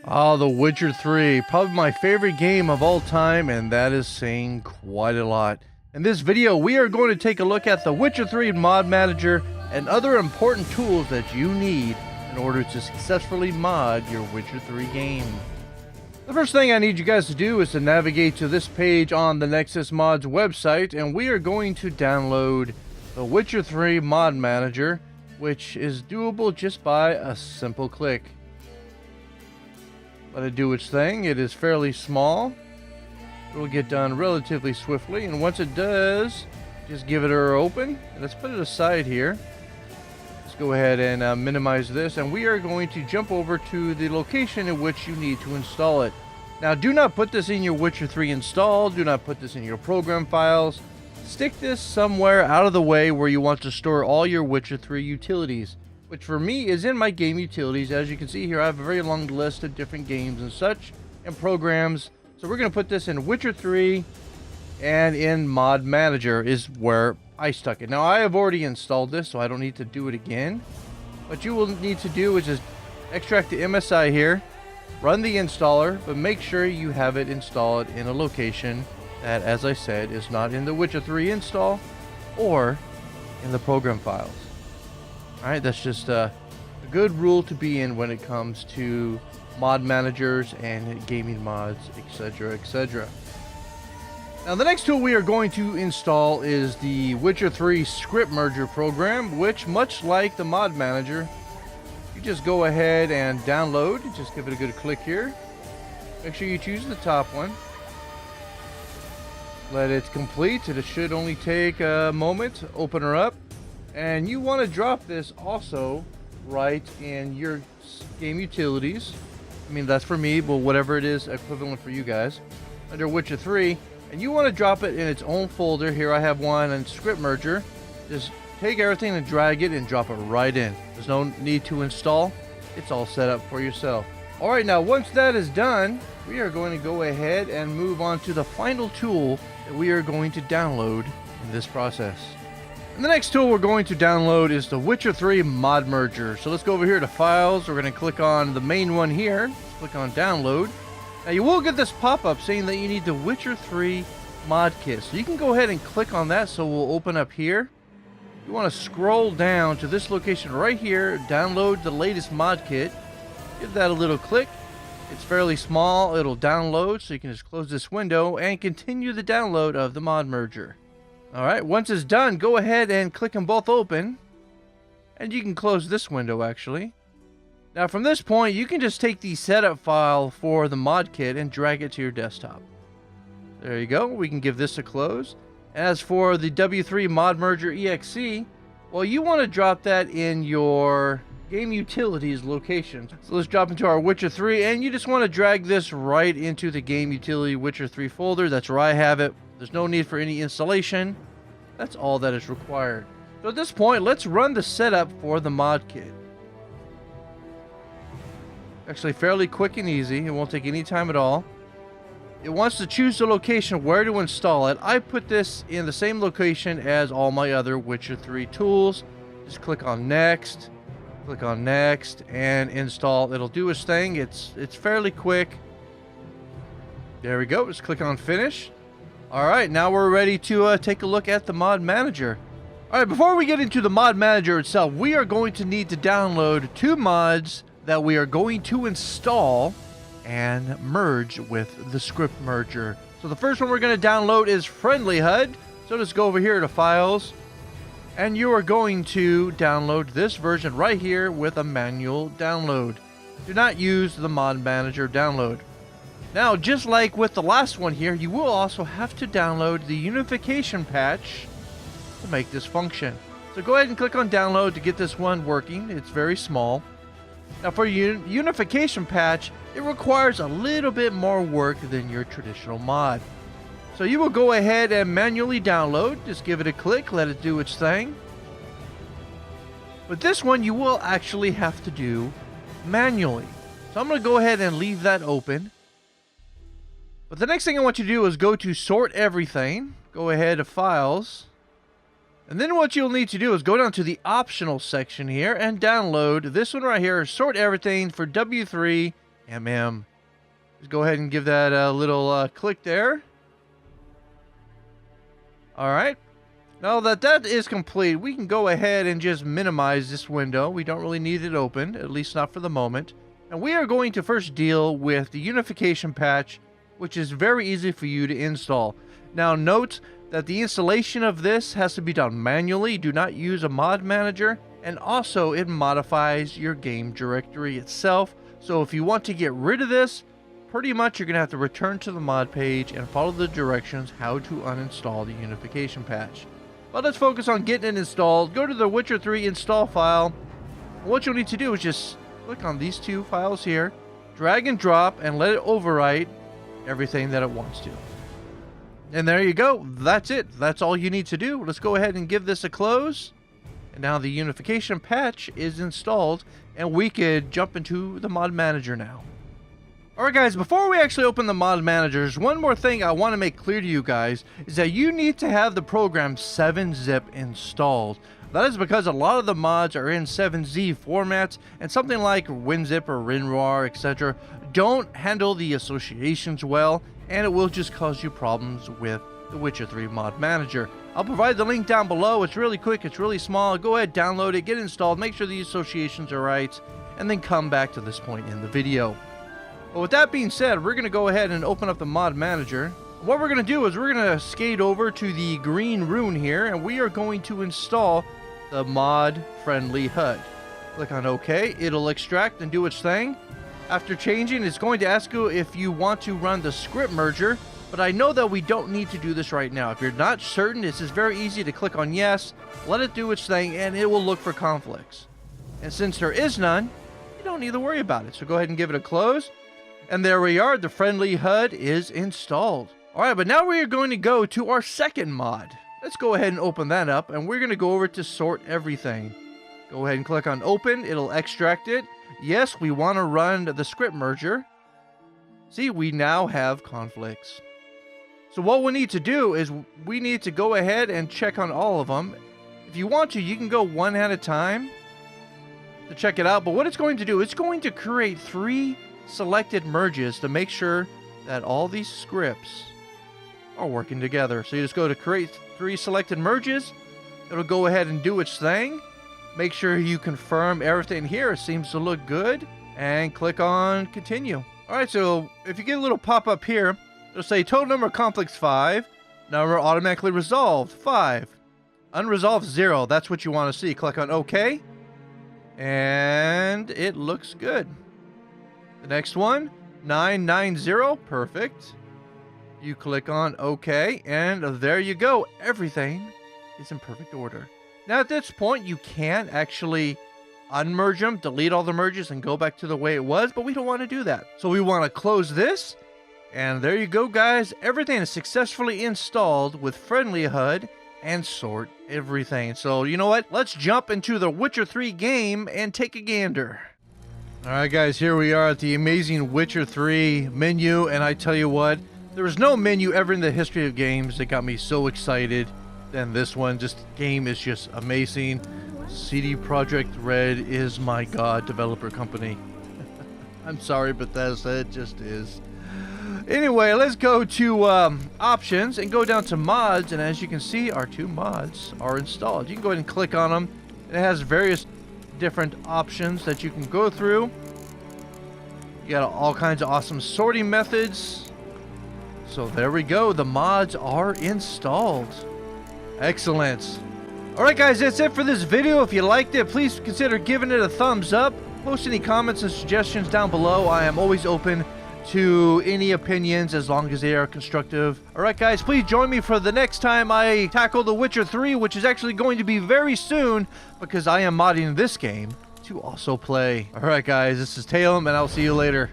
Oh, The Witcher 3, probably my favorite game of all time, and that is saying quite a lot. In this video, we are going to take a look at The Witcher 3 Mod Manager and other important tools that you need in order to successfully mod your Witcher 3 game. The first thing I need you guys to do is to navigate to this page on the Nexus Mods website, and we are going to download The Witcher 3 Mod Manager, which is doable just by a simple click. Let it do its thing. It is fairly small. It will get done relatively swiftly, and once it does, just give it a open. And let's put it aside here. Let's go ahead and minimize this, and we are going to jump over to the location in which you need to install it. Now, do not put this in your Witcher 3 install. Do not put this in your program files. Stick this somewhere out of the way where you want to store all your Witcher 3 utilities, which for me is in my game utilities. As you can see here, I have a very long list of different games and such and programs. So we're going to put this in Witcher 3, and in Mod Manager is where I stuck it. Now, I have already installed this, so I don't need to do it again. What you will need to do is just extract the MSI here, run the installer, but make sure you have it installed in a location that, as I said, is not in the Witcher 3 install or in the program files. Alright, that's just a good rule to be in when it comes to mod managers and gaming mods, etc., etc. Now, the next tool we are going to install is the Witcher 3 Script Merger program, which, much like the mod manager, you just go ahead and download. Just give it a good click here. Make sure you choose the top one. Let it complete. It should only take a moment. Open her up. And you want to drop this also right in your game utilities. I mean, that's for me, but whatever it is equivalent for you guys. Under Witcher 3. And you want to drop it in its own folder. Here I have one on Script Merger. Just take everything and drag it and drop it right in. There's no need to install. It's all set up for yourself. Alright, now once that is done, we are going to go ahead and move on to the final tool that we are going to download in this process. And the next tool we're going to download is the Witcher 3 Mod Merger. So let's go over here to Files. We're going to click on the main one here. Click on Download. Now, you will get this pop-up saying that you need the Witcher 3 Mod Kit. So you can go ahead and click on that. So we'll open up here. You want to scroll down to this location right here. Download the latest mod kit. Give that a little click. It's fairly small. It'll download. So you can just close this window and continue the download of the Mod Merger. Alright, once it's done, go ahead and click them both open. And you can close this window, actually. Now, from this point, you can just take the setup file for the mod kit and drag it to your desktop. There you go. We can give this a close. As for the W3 Mod Merger EXE, well, you want to drop that in your game utilities location. So let's drop into our Witcher 3, and you just want to drag this right into the game utility Witcher 3 folder. That's where I have it. There's no need for any installation. That's all that is required. So at this point, let's run the setup for the mod kit. Actually, fairly quick and easy. It won't take any time at all. It wants to choose the location where to install it. I put this in the same location as all my other Witcher 3 tools. Just click on Next, and install. It'll do its thing. It's fairly quick. There we go. Just click on Finish. Alright, now we're ready to take a look at the Mod Manager. Alright, before we get into the Mod Manager itself, we are going to need to download two mods that we are going to install and merge with the Script Merger. So the first one we're going to download is Friendly HUD. So let's go over here to Files. And you are going to download this version right here with a manual download. Do not use the Mod Manager download. Now, just like with the last one here, you will also have to download the Unification patch to make this function. So go ahead and click on Download to get this one working. It's very small. Now, for Unification patch, it requires a little bit more work than your traditional mod. So you will go ahead and manually download. Just give it a click, let it do its thing. But this one you will actually have to do manually. So I'm going to go ahead and leave that open. But the next thing I want you to do is go to Sort Everything. Go ahead to Files. And then what you'll need to do is go down to the optional section here and download this one right here, Sort Everything for W3 Yeah, ma'am. Just go ahead and give that a little click there. All right. Now that that is complete, we can go ahead and just minimize this window. We don't really need it open, at least not for the moment. And we are going to first deal with the Unification patch, which is very easy for you to install. Now note that the installation of this has to be done manually. Do not use a mod manager. And also it modifies your game directory itself. So if you want to get rid of this, pretty much you're going to have to return to the mod page and follow the directions how to uninstall the Unification patch. But let's focus on getting it installed. Go to the Witcher 3 install file. What you'll need to do is just click on these two files here, drag and drop, and let it overwrite everything that it wants to. And there you go. That's it. That's all you need to do. Let's go ahead and give this a close. And now the Unification patch is installed, and we could jump into the mod manager now. Alright guys, before we actually open the mod managers, one more thing I want to make clear to you guys is that you need to have the program 7-zip installed. That is because a lot of the mods are in 7Z formats, and something like WinZip or WinRAR, etc. don't handle the associations well, and it will just cause you problems with the Witcher 3 mod manager. I'll provide the link down below. It's really quick, it's really small. Go ahead, download it, get it installed, make sure the associations are right, and then come back to this point in the video. But with that being said, we're going to go ahead and open up the mod manager. What we're going to do is we're going to skate over to the green rune here, and we are going to install the mod friendly HUD. Click on OK. It'll extract and do its thing. After changing, it's going to ask you if you want to run the script merger, but I know that we don't need to do this right now. If you're not certain, it's just very easy to click on yes, let it do its thing, and it will look for conflicts. And since there is none, you don't need to worry about it. So go ahead and give it a close. And there we are, the friendly HUD is installed. Alright, but now we are going to go to our second mod. Let's go ahead and open that up, and we're going to go over to sort everything. Go ahead and click on open, it'll extract it. Yes, we want to run the script merger. See, we now have conflicts. So what we need to do is we need to go ahead and check on all of them. If you want to, you can go one at a time to check it out. But what it's going to do, it's going to create 3 selected merges to make sure that all these scripts are working together. So you just go to create 3 selected merges. It'll go ahead and do its thing. Make sure you confirm everything here. It seems to look good. And click on continue. Alright, so if you get a little pop-up here, it'll say total number of conflicts 5. Number automatically resolved 5. Unresolved 0. That's what you want to see. Click on OK. And it looks good. The next one, 990, perfect. You click on OK, and there you go. Everything is in perfect order. Now at this point, you can actually unmerge them, delete all the merges, and go back to the way it was, but we don't want to do that. So we want to close this, and there you go, guys. Everything is successfully installed with friendly HUD and sort everything. So you know what? Let's jump into the Witcher 3 game and take a gander. Alright guys, here we are at the amazing Witcher 3 menu, and I tell you what, there was no menu ever in the history of games that got me so excited than this one. Just game is just amazing. CD Projekt Red is my god developer company. I'm sorry, but it just is. Anyway, let's go to options and go down to mods, and as you can see, our 2 mods are installed. You can go ahead and click on them. It has various different options that you can go through. You got all kinds of awesome sorting methods. So there we go, the mods are installed. Excellent. Alright guys, that's it for this video. If you liked it, please consider giving it a thumbs up. Post any comments and suggestions down below. I am always open to any opinions as long as they are constructive. Alright guys, please join me for the next time I tackle The Witcher 3, which is actually going to be very soon because I am modding this game to also play. Alright guys, this is Taylem, and I'll see you later.